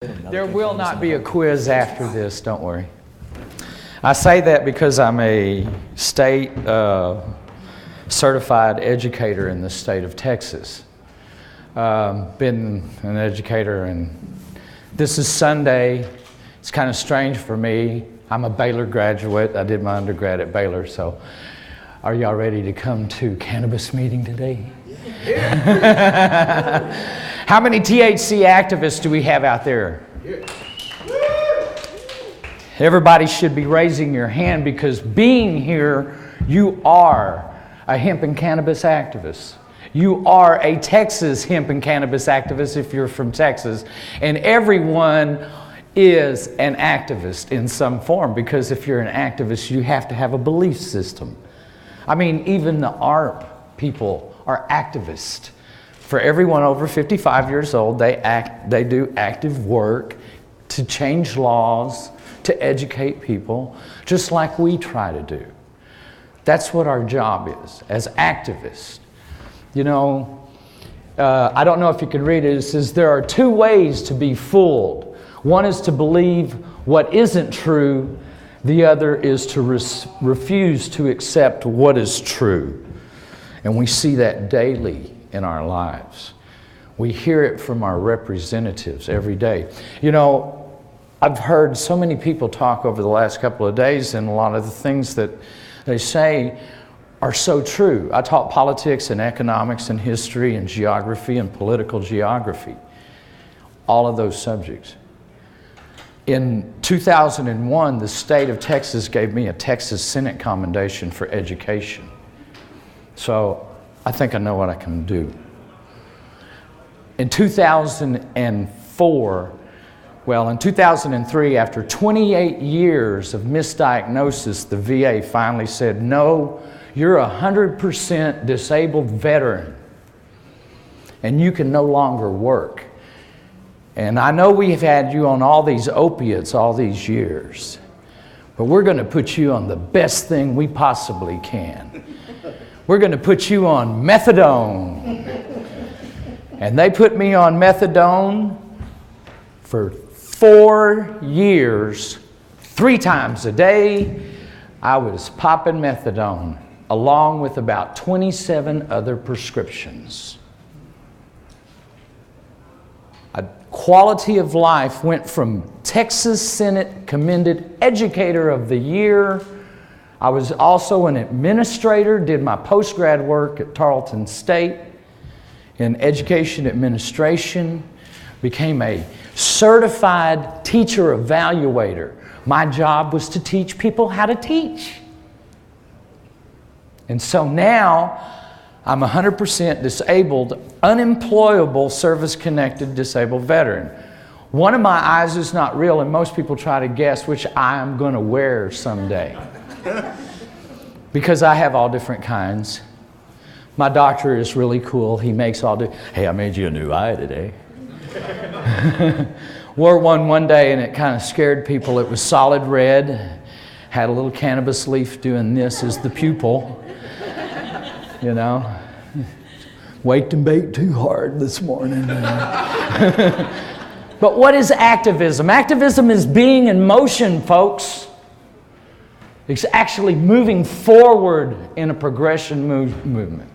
There will not be a quiz after this, don't worry. I say that because I'm a state certified educator in the state of Texas. Been an educator, and this is Sunday. It's kind of strange for me. I'm a Baylor graduate. I did my undergrad at Baylor, so are y'all ready to come to Cannabis meeting today? Yeah. How many THC activists do we have out there? Yeah. Everybody should be raising your hand, because being here, you are a hemp and cannabis activist. You are a Texas hemp and cannabis activist if you're from Texas. And everyone is an activist in some form, because if you're an activist, you have to have a belief system. I mean, even the ARP people are activists. For everyone over 55 years old, they do active work to change laws, to educate people, just like we try to do. That's what our job is as activists. You know, I don't know if you can read it. It says there are two ways to be fooled. One is to believe what isn't true. The other is to refuse to accept what is true. And we see that daily in our lives. We hear it from our representatives every day. You know, I've heard so many people talk over the last couple of days, and a lot of the things that they say are so true. I taught politics and economics and history and geography and political geography, all of those subjects. In 2001, the state of Texas gave me a Texas Senate commendation for education. So I think I know what I can do. In 2004, in 2003, after 28 years of misdiagnosis, the VA finally said, no, you're a 100% disabled veteran, and you can no longer work. And I know we've had you on all these opiates all these years, but we're going to put you on the best thing we possibly can. We're going to put you on methadone. And they put me on methadone for 4 years, 3 times a day. I was popping methadone, along with about 27 other prescriptions. Quality of life went from Texas Senate Commended Educator of the Year. I was also an administrator, did my post-grad work at Tarleton State in education administration, became a certified teacher evaluator. My job was to teach people how to teach. And so now I'm 100% disabled, unemployable, service-connected disabled veteran. One of my eyes is not real, and most people try to guess which eye I'm going to wear someday. Because I have all different kinds. My doctor is really cool. He makes hey, I made you a new eye today. Wore one day, and it kind of scared people. It was solid red, had a little cannabis leaf doing this as the pupil. You know, waked and baked too hard this morning. But what is activism? Activism is being in motion, folks. It's actually moving forward in a progression movement.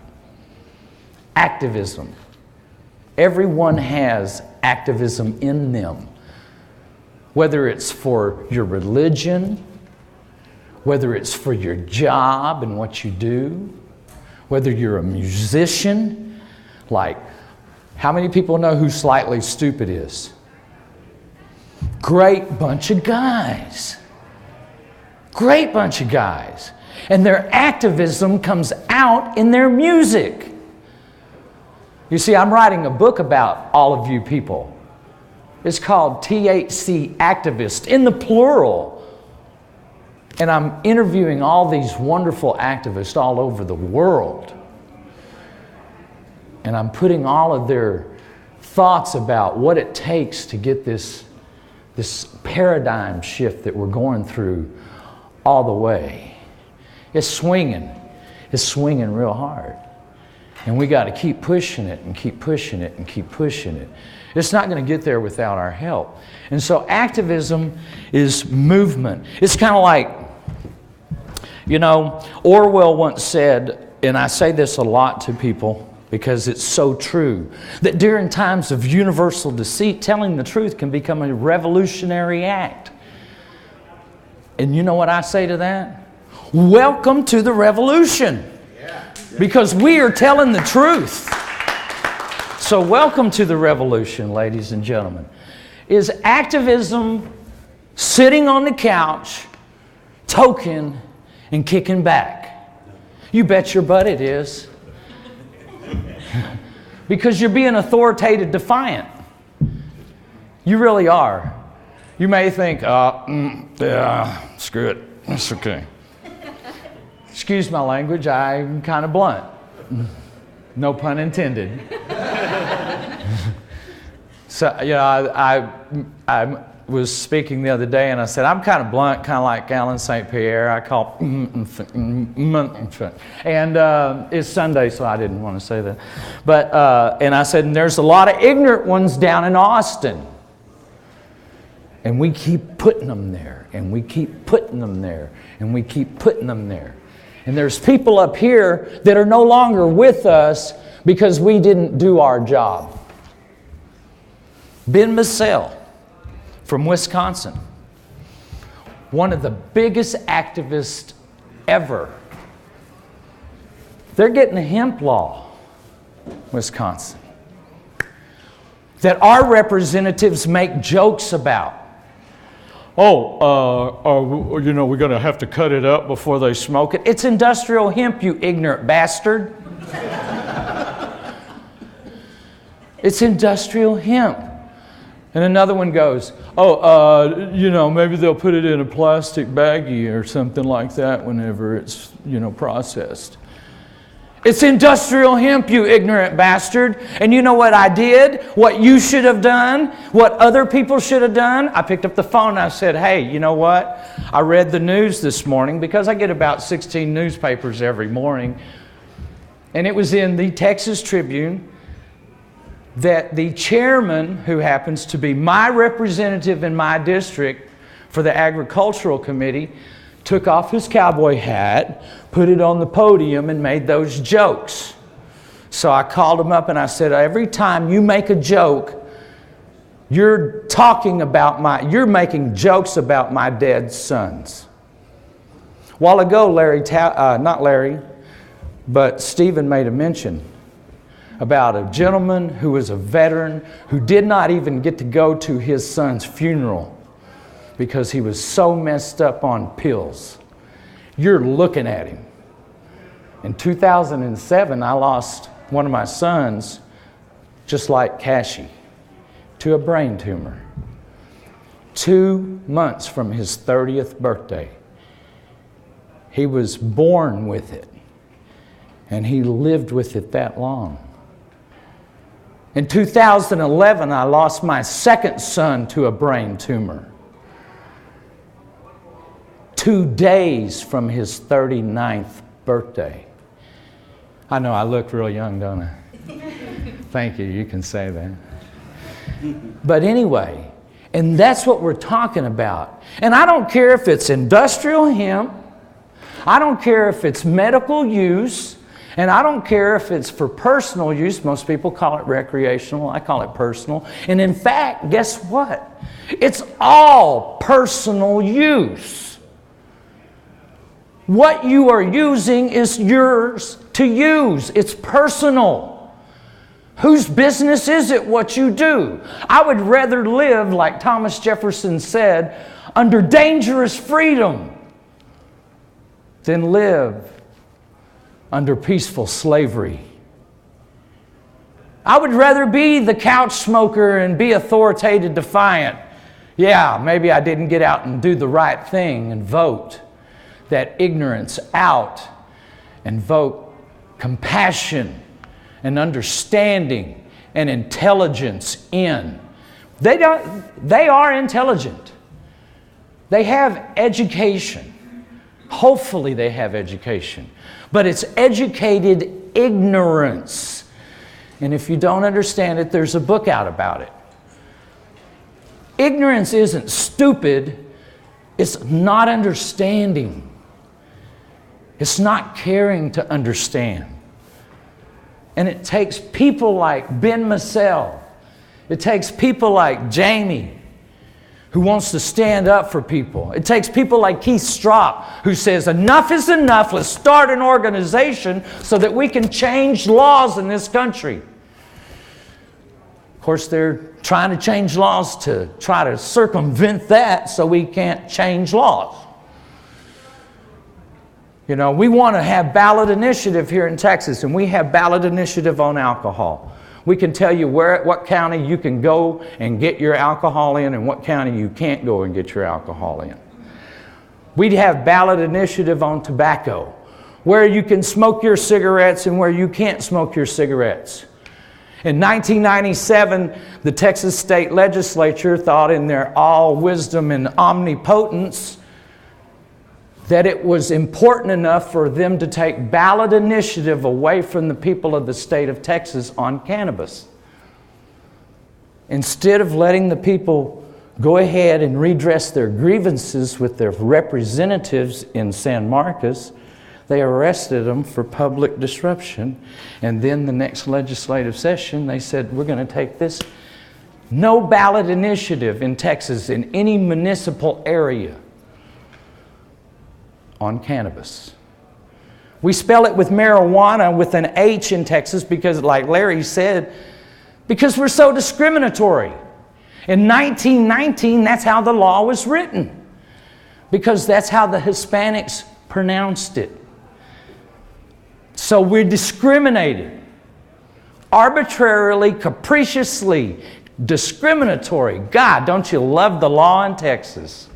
Activism. Everyone has activism in them. Whether it's for your religion, whether it's for your job and what you do, whether you're a musician, like, how many people know who Slightly Stupid is? Great bunch of guys. Great bunch of guys. And their activism comes out in their music. You see, I'm writing a book about all of you people. It's called THC Activist, in the plural. And I'm interviewing all these wonderful activists all over the world. And I'm putting all of their thoughts about what it takes to get this paradigm shift that we're going through all the way. It's swinging. It's swinging real hard. And we got to keep pushing it and keep pushing it and keep pushing it. It's not going to get there without our help. And so activism is movement. It's kind of like, you know, Orwell once said, and I say this a lot to people because it's so true, that during times of universal deceit, telling the truth can become a revolutionary act. And you know what I say to that? Welcome to the revolution. Because we are telling the truth. So welcome to the revolution, ladies and gentlemen. Is activism sitting on the couch, toking and kicking back? You bet your butt it is. Because you're being authoritative defiant. You really are. You may think, yeah, screw it, it's okay. Excuse my language, I'm kind of blunt. No pun intended. So, you know, I was speaking the other day and I said, I'm kind of blunt, kind of like Alan St. Pierre. I call, and it's Sunday, so I didn't want to say that. But, and I said, and there's a lot of ignorant ones down in Austin. And we keep putting them there, and we keep putting them there, and we keep putting them there. And there's people up here that are no longer with us because we didn't do our job. Ben Massell from Wisconsin, one of the biggest activists ever. They're getting a hemp law, Wisconsin, that our representatives make jokes about. Oh, you know, we're going to have to cut it up before they smoke it. It's industrial hemp, you ignorant bastard. It's industrial hemp. And another one goes, you know, maybe they'll put it in a plastic baggie or something like that whenever it's, you know, processed. It's industrial hemp, you ignorant bastard. And you know what I did? What you should have done? What other people should have done? I picked up the phone and I said, hey, you know what? I read the news this morning because I get about 16 newspapers every morning. And it was in the Texas Tribune that the chairman, who happens to be my representative in my district for the Agricultural Committee, took off his cowboy hat, put it on the podium, and made those jokes. So I called him up and I said, every time you make a joke, you're making jokes about my dead sons. A while ago, not Larry, but Stephen made a mention about a gentleman who was a veteran who did not even get to go to his son's funeral because he was so messed up on pills. You're looking at him. In 2007, I lost one of my sons, just like Cashy, to a brain tumor. 2 months from his 30th birthday. He was born with it, and he lived with it that long. In 2011, I lost my second son to a brain tumor. 2 days from his 39th birthday. I know I look real young, don't I? Thank you, you can say that. But anyway, and that's what we're talking about. And I don't care if it's industrial hemp, I don't care if it's medical use, and I don't care if it's for personal use. Most people call it recreational, I call it personal. And in fact, guess what? It's all personal use. What you are using is yours to use. It's personal. Whose business is it what you do? I would rather live, like Thomas Jefferson said, under dangerous freedom than live under peaceful slavery. I would rather be the couch smoker and be authoritative defiant. Yeah, maybe I didn't get out and do the right thing and vote that ignorance out and vote compassion and understanding and intelligence in. They are intelligent. They have education. Hopefully they have education. But it's educated ignorance. And if you don't understand it, there's a book out about it. Ignorance isn't stupid, it's not understanding. It's not caring to understand. And it takes people like Ben Massell, it takes people like Jamie, who wants to stand up for people. It takes people like Keith Stropp, who says, enough is enough, let's start an organization so that we can change laws in this country. Of course, they're trying to change laws to try to circumvent that so we can't change laws. You know, we want to have ballot initiative here in Texas, and we have ballot initiative on alcohol. We can tell you what county you can go and get your alcohol in and what county you can't go and get your alcohol in. We'd have ballot initiative on tobacco, where you can smoke your cigarettes and where you can't smoke your cigarettes. In 1997, the Texas State Legislature thought in their all wisdom and omnipotence that it was important enough for them to take ballot initiative away from the people of the state of Texas on cannabis. Instead of letting the people go ahead and redress their grievances with their representatives in San Marcos, they arrested them for public disruption. And then the next legislative session, they said, we're going to take this. No ballot initiative in Texas in any municipal area on cannabis. We spell it with marijuana with an H in Texas because, like Larry said, because we're so discriminatory. In 1919, that's how the law was written, because that's how the Hispanics pronounced it. So we're discriminated, arbitrarily, capriciously, discriminatory. God, don't you love the law in Texas?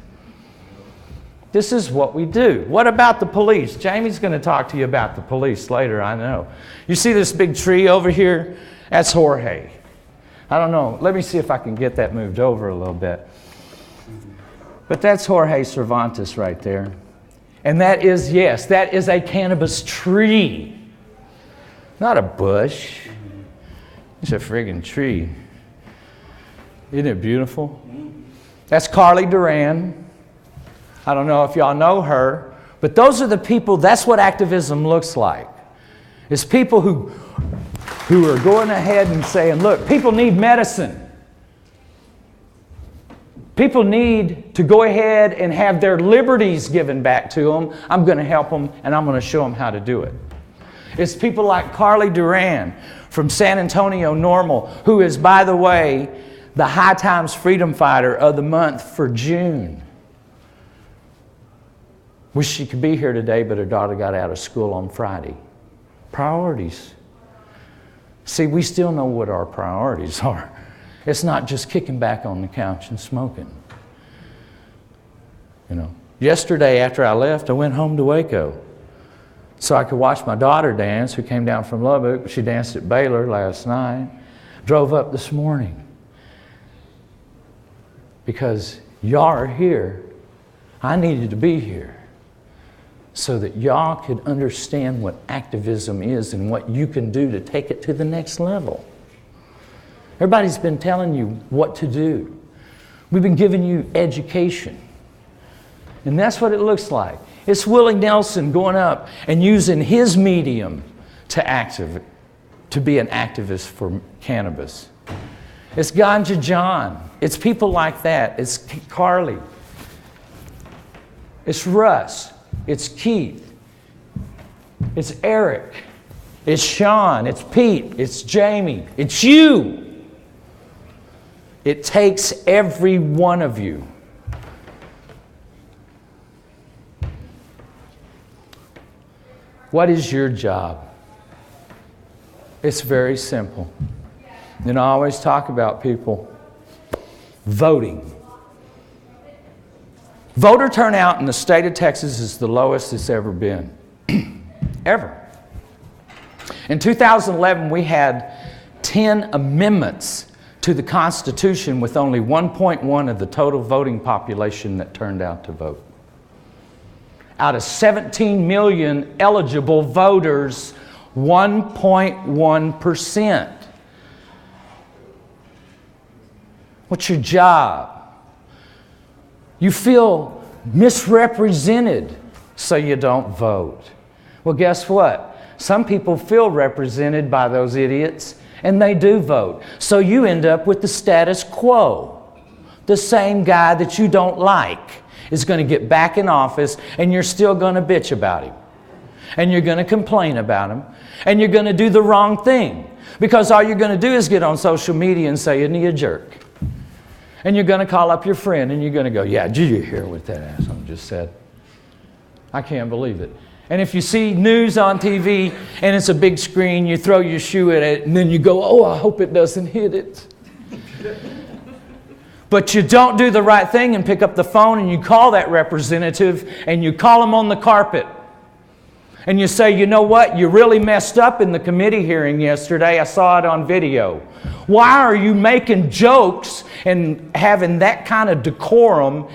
This is what we do. What about the police? Jamie's going to talk to you about the police later, I know. You see this big tree over here? That's Jorge. I don't know. Let me see if I can get that moved over a little bit. But that's Jorge Cervantes right there. And that is, yes, that is a cannabis tree. Not a bush. It's a friggin' tree. Isn't it beautiful? That's Carly Duran. I don't know if y'all know her, but those are the people, that's what activism looks like. It's people who are going ahead and saying, look, people need medicine. People need to go ahead and have their liberties given back to them. I'm going to help them, and I'm going to show them how to do it. It's people like Carly Duran from San Antonio NORML, who is, by the way, the High Times Freedom Fighter of the month for June. Wish she could be here today, but her daughter got out of school on Friday. Priorities. See, we still know what our priorities are. It's not just kicking back on the couch and smoking. You know, yesterday after I left, I went home to Waco so I could watch my daughter dance, who came down from Lubbock. She danced at Baylor last night. Drove up this morning because y'all are here. I needed to be here so that y'all could understand what activism is and what you can do to take it to the next level. Everybody's been telling you what to do. We've been giving you education. And that's what it looks like. It's Willie Nelson going up and using his medium to be an activist for cannabis. It's Ganja John. It's people like that. It's Carly. It's Russ. It's Keith. It's Eric. It's Sean. It's Pete. It's Jamie. It's you. It takes every one of you. What is your job? It's very simple. And I always talk about people voting. Voter turnout in the state of Texas is the lowest it's ever been. Ever. In 2011, we had 10 amendments to the Constitution with only 1.1 of the total voting population that turned out to vote. Out of 17 million eligible voters, 1.1%. What's your job? You feel misrepresented, so you don't vote. Well, guess what? Some people feel represented by those idiots, and they do vote. So you end up with the status quo. The same guy that you don't like is going to get back in office, and you're still going to bitch about him. And you're going to complain about him. And you're going to do the wrong thing. Because all you're going to do is get on social media and say, isn't he a jerk? And you're going to call up your friend and you're going to go, yeah, did you hear what that asshole just said? I can't believe it. And if you see news on TV and it's a big screen, you throw your shoe at it and then you go, oh, I hope it doesn't hit it. But you don't do the right thing and pick up the phone and you call that representative and you call them on the carpet. And you say, you know what, you really messed up in the committee hearing yesterday. I saw it on video. Why are you making jokes and having that kind of decorum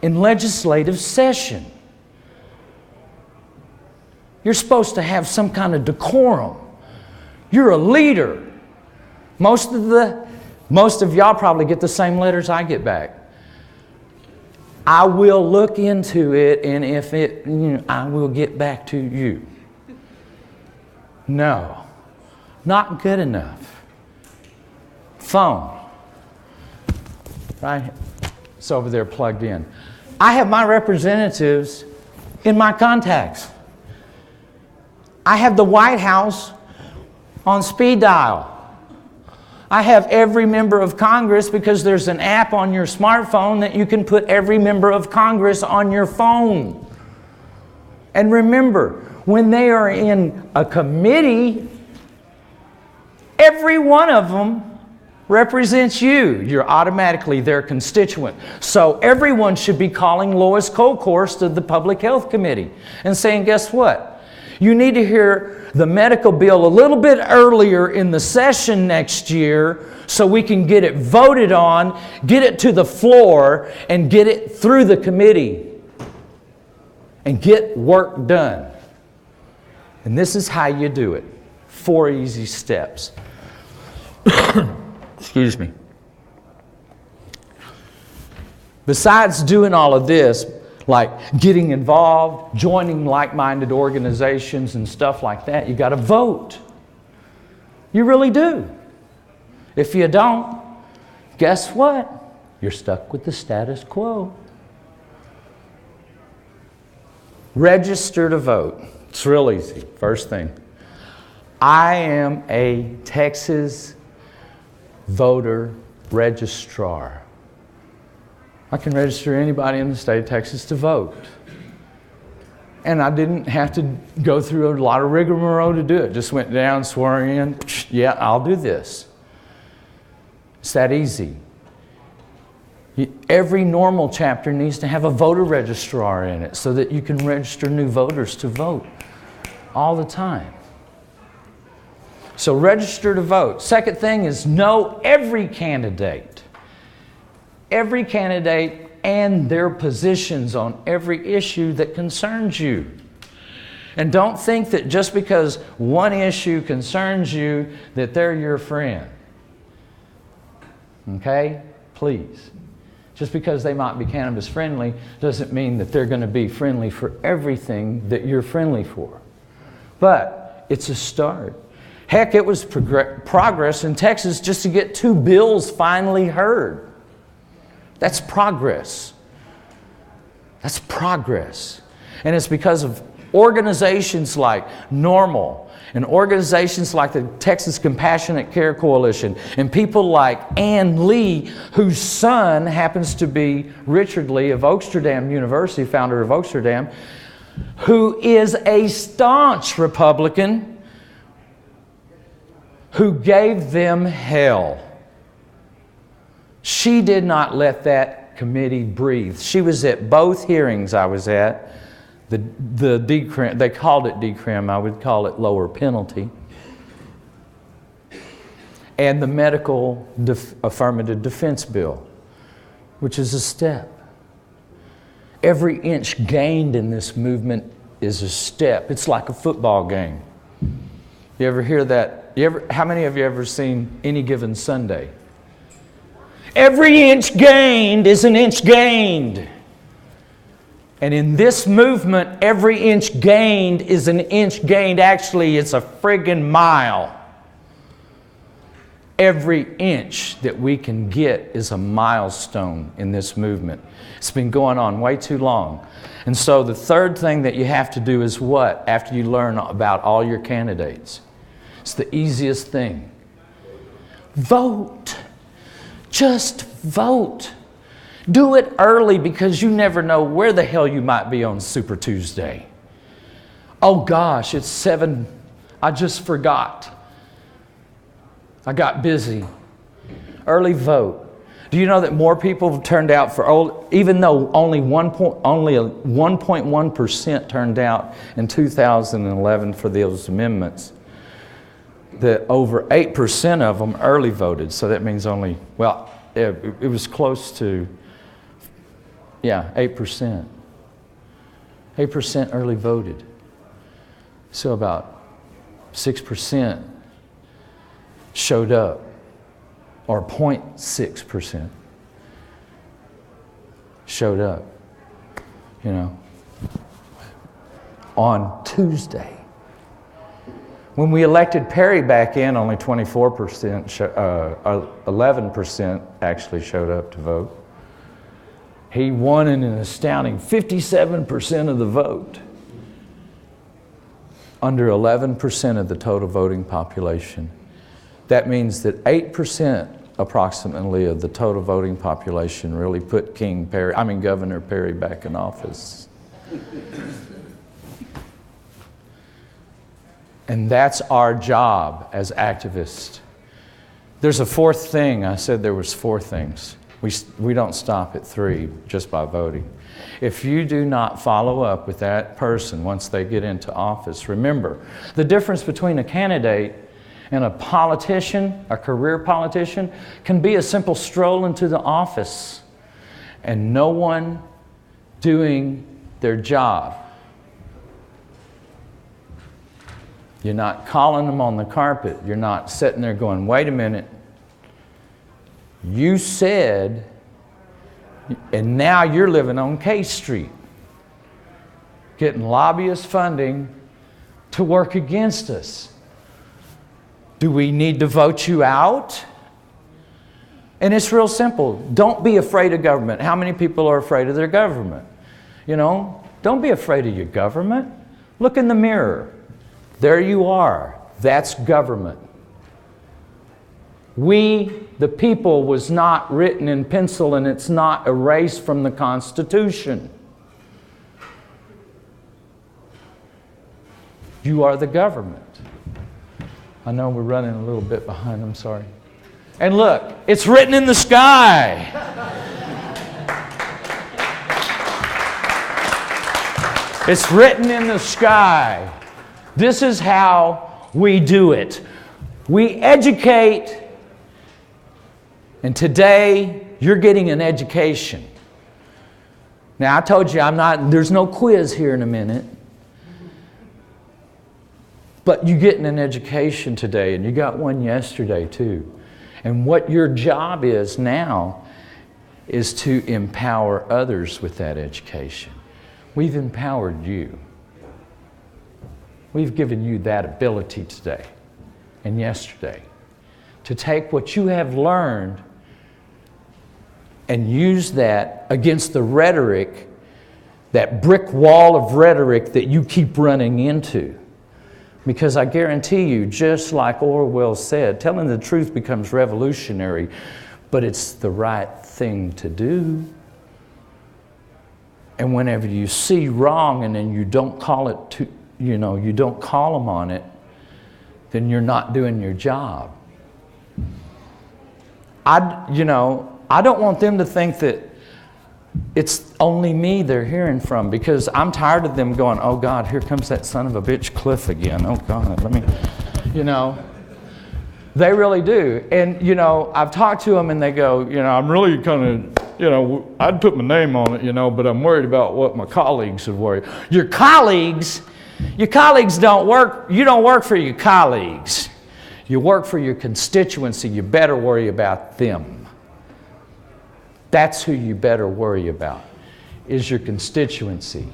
in legislative session? You're supposed to have some kind of decorum. You're a leader. Most of y'all probably get the same letters I get back. I will look into it, and if it, I will get back to you. No, not good enough. Phone. Right? It's over there plugged in. I have my representatives in my contacts. I have the White House on speed dial. I have every member of Congress because there's an app on your smartphone that you can put every member of Congress on your phone. And remember, when they are in a committee, every one of them represents you. You're automatically their constituent. So everyone should be calling Lois Colcourse to the Public Health Committee and saying, guess what? You need to hear the medical bill a little bit earlier in the session next year so we can get it voted on, get it to the floor, and get it through the committee and get work done. And this is how you do it. 4 easy steps. Excuse me. Besides doing all of this, like getting involved, joining like-minded organizations and stuff like that, you got to vote. You really do. If you don't, guess what? You're stuck with the status quo. Register to vote. It's real easy. First thing. I am a Texas voter registrar. I can register anybody in the state of Texas to vote. And I didn't have to go through a lot of rigmarole to do it. Just went down, swore in, yeah, I'll do this. It's that easy. Every normal chapter needs to have a voter registrar in it so that you can register new voters to vote all the time. So register to vote. Second thing is know every candidate. Every candidate and their positions on every issue that concerns you. And don't think that just because one issue concerns you that they're your friend. Okay? Please. Just because they might be cannabis friendly doesn't mean that they're going to be friendly for everything that you're friendly for. But it's a start. Heck, it was progress in Texas just to get 2 bills finally heard. That's progress. That's progress. And it's because of organizations like NORML and organizations like the Texas Compassionate Care Coalition and people like Ann Lee, whose son happens to be Richard Lee of Oaksterdam University, founder of Oaksterdam, who is a staunch Republican who gave them hell. She did not let that committee breathe. She was at both hearings I was at. The decrim, they called it decrim, I would call it lower penalty. And the medical affirmative defense bill, which is a step. Every inch gained in this movement is a step. It's like a football game. You ever hear that? How many of you ever seen Any Given Sunday? Every inch gained is an inch gained. And in this movement, every inch gained is an inch gained. Actually, it's a friggin' mile. Every inch that we can get is a milestone in this movement. It's been going on way too long. And so the third thing that you have to do is what? After you learn about all your candidates. It's the easiest thing. Vote. Just vote. Do it early because you never know where the hell you might be on Super Tuesday. Oh gosh, it's 7. I just forgot. I got busy. Early vote. Do you know that more people have turned out for, even though only 1.1% turned out in 2011 for those amendments, that over 8% of them early voted. So that means only, well, it was close to, 8%. 8% early voted. So about 6% showed up, or 0.6% showed up, on Tuesday. When we elected Perry back in, only 24%, 11% actually showed up to vote. He won in an astounding 57% of the vote, under 11% of the total voting population. That means that 8% approximately of the total voting population really put Governor Perry back in office. And that's our job as activists. There's a fourth thing. I said there was 4 things. We don't stop at 3 just by voting. If you do not follow up with that person once they get into office, remember, the difference between a candidate and a politician, a career politician, can be a simple stroll into the office and no one doing their job. You're not calling them on the carpet. You're not sitting there going, wait a minute, you said, and now you're living on K Street, getting lobbyist funding to work against us. Do we need to vote you out? And it's real simple. Don't be afraid of government. How many people are afraid of their government? Don't be afraid of your government. Look in the mirror. There you are. That's government. We, the people, was not written in pencil and it's not erased from the Constitution. You are the government. I know we're running a little bit behind, I'm sorry. And look, it's written in the sky. It's written in the sky. This is how we do it. We educate, and today you're getting an education. Now I told you there's no quiz here in a minute. But you're getting an education today, and you got one yesterday too. And what your job is now is to empower others with that education. We've empowered you. We've given you that ability today and yesterday to take what you have learned and use that against the rhetoric, that brick wall of rhetoric that you keep running into. Because I guarantee you, just like Orwell said, telling the truth becomes revolutionary, but it's the right thing to do. And whenever you see wrong and then you don't call it you don't call them on it, then you're not doing your job. I don't want them to think that it's only me they're hearing from, because I'm tired of them going, oh God, here comes that son of a bitch Clif again. Oh God, they really do. And, I've talked to them and they go, I'm really kind of, I'd put my name on it, but I'm worried about what my colleagues would worry. Your colleagues Your colleagues don't work, you don't work for your colleagues. You work for your constituency. You better worry about them. That's who you better worry about, is your constituency.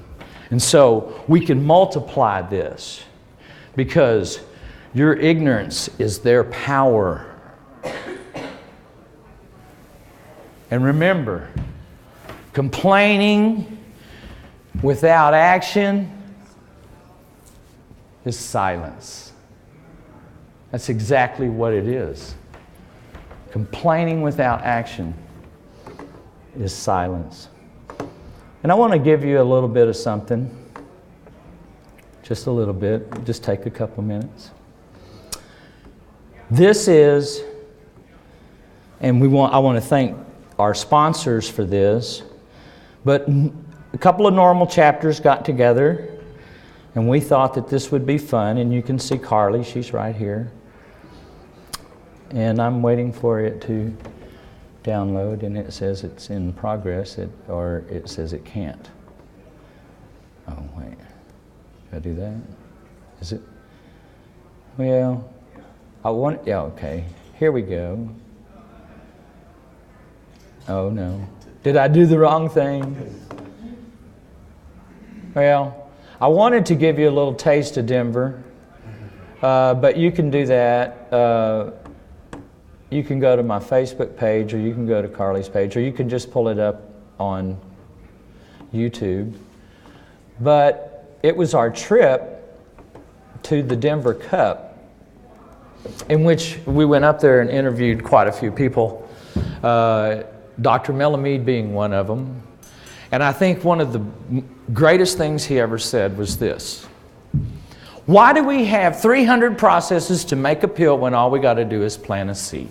And so we can multiply this because your ignorance is their power. And remember, complaining without action is silence. That's exactly what it is. Complaining without action is silence. And I want to give you a little bit of something. Just a little bit. Just take a couple minutes. This is, and I want to thank our sponsors for this, but a couple of NORML chapters got together and we thought that this would be fun, and you can see Carly, she's right here. And I'm waiting for it to download, and it says it's in progress, or it says it can't. Oh, wait. Did I do that? Is it? Well, yeah, okay. Here we go. Oh, no. Did I do the wrong thing? Well, I wanted to give you a little taste of Denver, but you can do that. You can go to my Facebook page, or you can go to Carly's page, or you can just pull it up on YouTube. But it was our trip to the Denver Cup, in which we went up there and interviewed quite a few people, Dr. Melamede being one of them. And I think one of the greatest things he ever said was this: why do we have 300 processes to make a pill when all we got to do is plant a seed?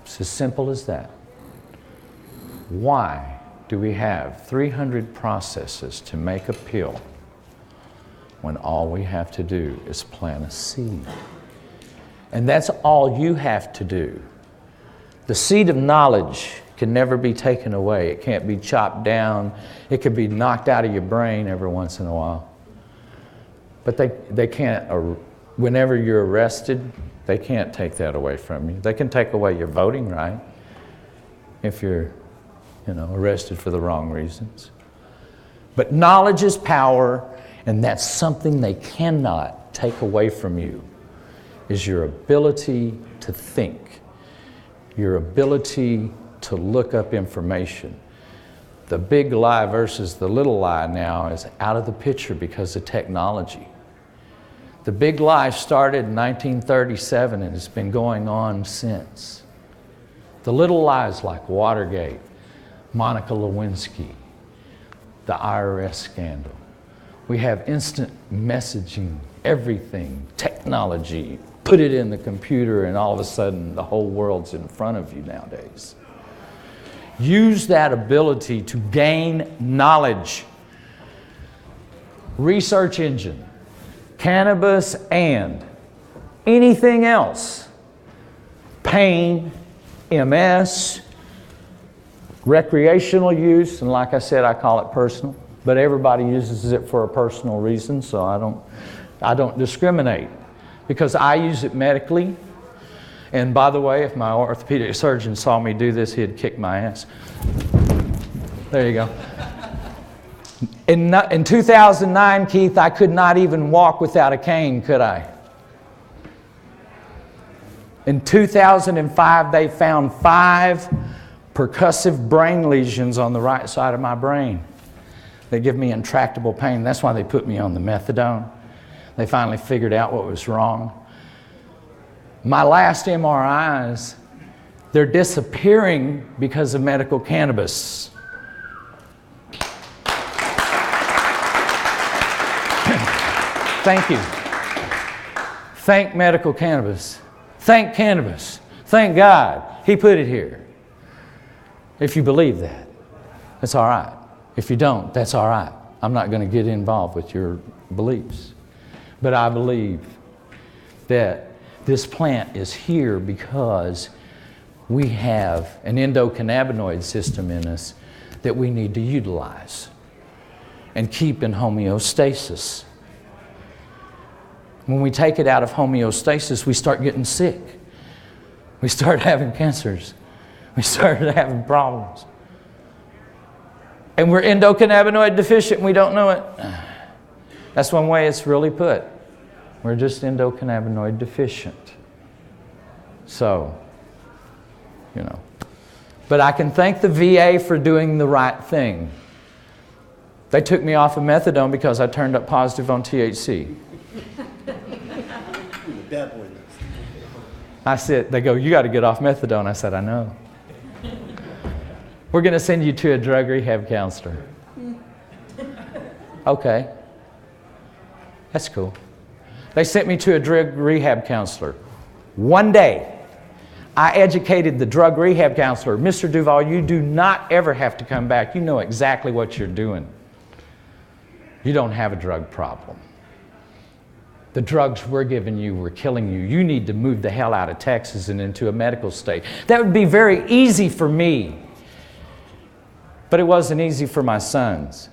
It's as simple as that. Why do we have 300 processes to make a pill when all we have to do is plant a seed? And that's all you have to do. The seed of knowledge can never be taken away. It can't be chopped down. It could be knocked out of your brain every once in a while. But they can't, whenever you're arrested, they can't take that away from you. They can take away your voting right if you're, arrested for the wrong reasons. But knowledge is power, and that's something they cannot take away from you, is your ability to think, your ability to look up information. The big lie versus the little lie now is out of the picture because of technology. The big lie started in 1937 and it's been going on since. The little lies like Watergate, Monica Lewinsky, the IRS scandal. We have instant messaging, everything, technology. Put it in the computer and all of a sudden the whole world's in front of you nowadays. Use that ability to gain knowledge. Research engine, cannabis, and anything else. Pain, MS, recreational use, and like I said, I call it personal, but everybody uses it for a personal reason, so I don't discriminate, because I use it medically. And by the way, if my orthopedic surgeon saw me do this, he'd kick my ass. There you go. In 2009, Keith, I could not even walk without a cane, could I? In 2005, they found 5 percussive brain lesions on the right side of my brain. They give me intractable pain. That's why they put me on the methadone. They finally figured out what was wrong. My last MRIs, they're disappearing because of medical cannabis. Thank you. Thank medical cannabis. Thank cannabis. Thank God He put it here. If you believe that, that's all right. If you don't, that's all right. I'm not going to get involved with your beliefs. But I believe that this plant is here because we have an endocannabinoid system in us that we need to utilize. and keep in homeostasis. When we take it out of homeostasis, we start getting sick. We start having cancers. We start having problems. And we're endocannabinoid deficient and we don't know it. That's one way it's really put. We're just endocannabinoid deficient. So, you know. But I can thank the VA for doing the right thing. They took me off of methadone because I turned up positive on THC. I said, they go, you got to get off methadone. I said, I know. We're going to send you to a drug rehab counselor. Okay. That's cool. They sent me to a drug rehab counselor. One day, I educated the drug rehab counselor, Mr. Deuvall, you do not ever have to come back. You know exactly what you're doing. You don't have a drug problem. The drugs we're giving you were killing you. You need to move the hell out of Texas and into a medical state. That would be very easy for me. But it wasn't easy for my sons.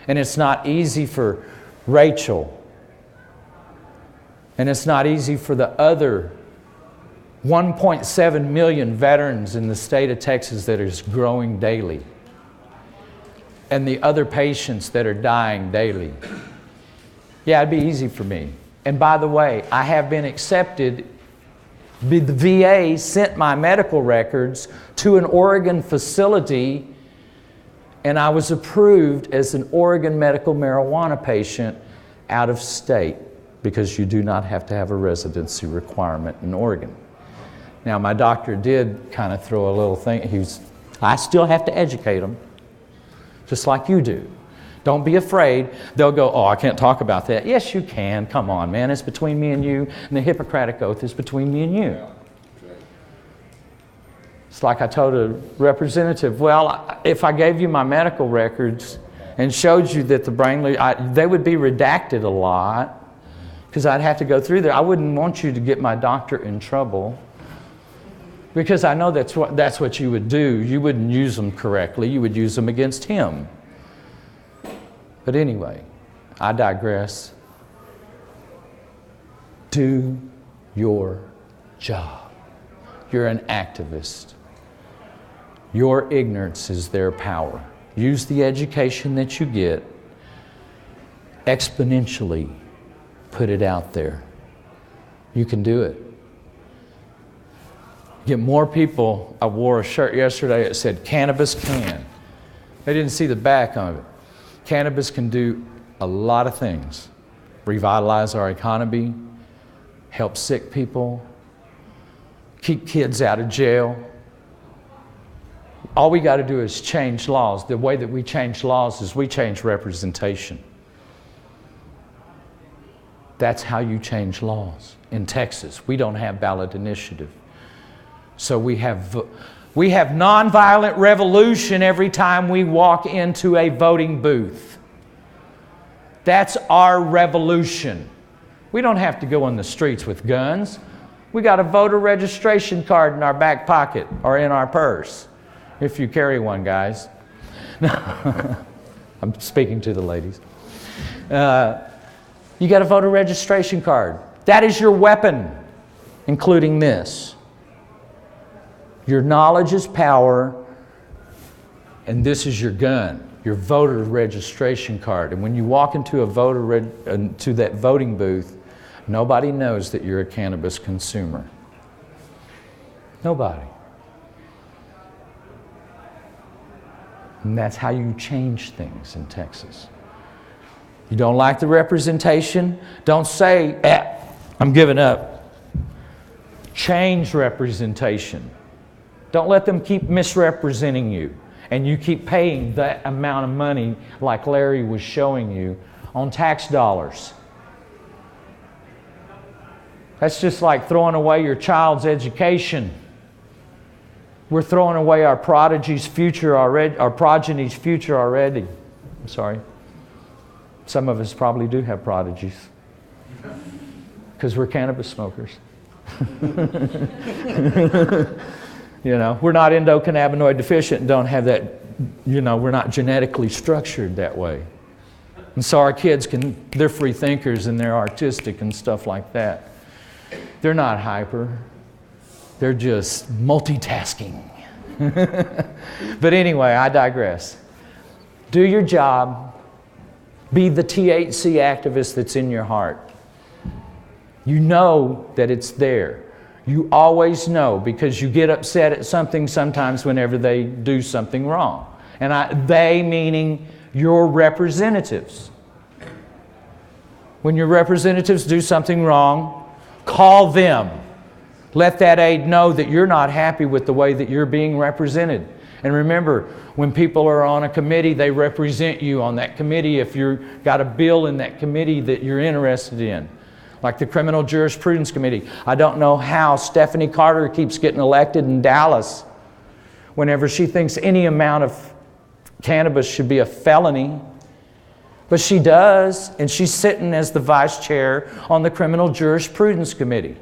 And it's not easy for Rachel. And it's not easy for the other 1.7 million veterans in the state of Texas that is growing daily. And the other patients that are dying daily. Yeah, it'd be easy for me. And by the way, I have been accepted. The VA sent my medical records to an Oregon facility, and I was approved as an Oregon medical marijuana patient out of state, because you do not have to have a residency requirement in Oregon. Now, my doctor did kind of throw a little thing. I still have to educate them, just like you do. Don't be afraid. They'll go, oh, I can't talk about that. Yes, you can. Come on, man. It's between me and you, and the Hippocratic Oath is between me and you. It's like I told a representative, well, if I gave you my medical records and showed you that the brain, they would be redacted a lot, because I'd have to go through there. I wouldn't want you to get my doctor in trouble, because I know that's what you would do. You wouldn't use them correctly. You would use them against him. But anyway, I digress. Do your job. You're an activist. Your ignorance is their power. Use the education that you get, exponentially put it out there. You can do it. Get more people. I wore a shirt yesterday that said, Cannabis can. They didn't see the back of it. Cannabis can do a lot of things. Revitalize our economy, help sick people, keep kids out of jail. All we got to do is change laws. The way that we change laws is we change representation. That's how you change laws. In Texas, we don't have ballot initiative. So we have nonviolent revolution every time we walk into a voting booth. That's our revolution. We don't have to go on the streets with guns. We got a voter registration card in our back pocket or in our purse, if you carry one, guys. I'm speaking to the ladies. You got a voter registration card. That is your weapon, including this. Your knowledge is power, and this is your gun, your voter registration card. And when you walk into to that voting booth, nobody knows that you're a cannabis consumer. Nobody. And that's how you change things in Texas. You don't like the representation? Don't say, I'm giving up. Change representation. Don't let them keep misrepresenting you, and you keep paying that amount of money, like Larry was showing you, on tax dollars. That's just like throwing away your child's education. We're throwing away our progeny's future already. I'm sorry. Some of us probably do have prodigies, because we're cannabis smokers. You know, we're not endocannabinoid deficient and don't have that, you know, we're not genetically structured that way. And so our kids they're free thinkers and they're artistic and stuff like that. They're not hyper. They're just multitasking. But anyway, I digress. Do your job. Be the THC activist that's in your heart. You know that it's there. You always know, because you get upset at something sometimes whenever they do something wrong. And they meaning your representatives. When your representatives do something wrong, call them. Let that aide know that you're not happy with the way that you're being represented. And remember, when people are on a committee, they represent you on that committee if you've got a bill in that committee that you're interested in. Like the Criminal Jurisprudence Committee. I don't know how Stephanie Carter keeps getting elected in Dallas whenever she thinks any amount of cannabis should be a felony. But she does, and she's sitting as the vice chair on the Criminal Jurisprudence Committee.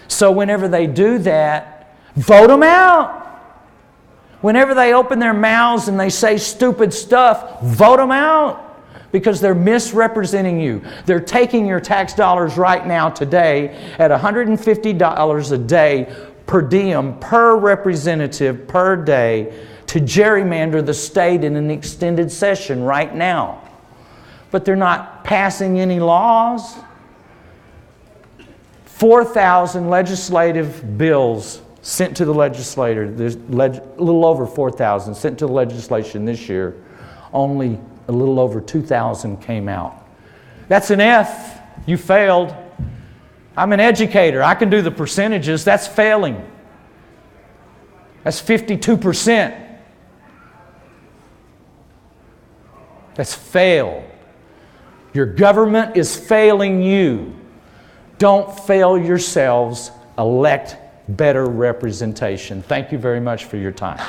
So whenever they do that, vote them out. Whenever they open their mouths and they say stupid stuff, vote them out. Because they're misrepresenting you. They're taking your tax dollars right now today at $150 a day per diem, per representative, per day, to gerrymander the state in an extended session right now. But they're not passing any laws. 4,000 legislative bills sent to the legislator. There's a little over 4,000 sent to the legislation this year. Only a little over 2,000 came out. That's an F. You failed. I'm an educator. I can do the percentages. That's failing. That's 52%. That's fail. Your government is failing you. Don't fail yourselves. Elect better representation. Thank you very much for your time.